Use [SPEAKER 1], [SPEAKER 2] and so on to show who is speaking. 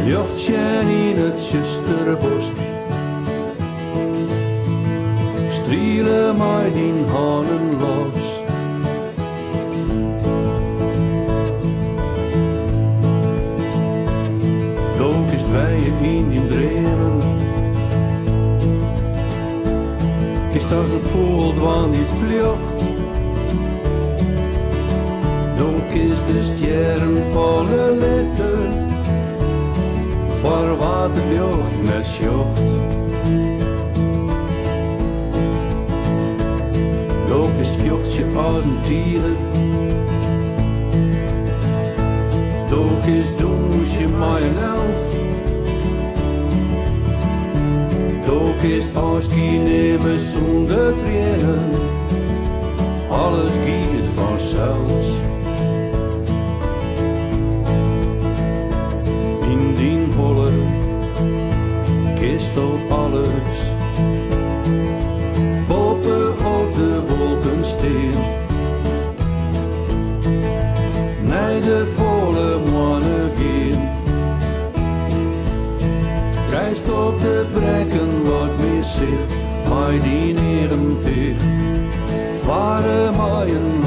[SPEAKER 1] Jochtje in het zusterborst. Strielen mij die handen los. Dook is wij in die dreven. Kist als een voelt wanneer het vlucht. Donk is de sterren volle letter. Voor waterlucht met sjocht. Donk is het vjochtje als een tieren. Donk is douche maar een elf. Donk is afscheid nemen zonder trainen. Alles giet vanzelfs. In die holler kist op alles. Boven op de wolken steen. Naar de volle mannen gaan. Krijst op de brekken wat meer zicht. Maar die neren dicht. Varen maar een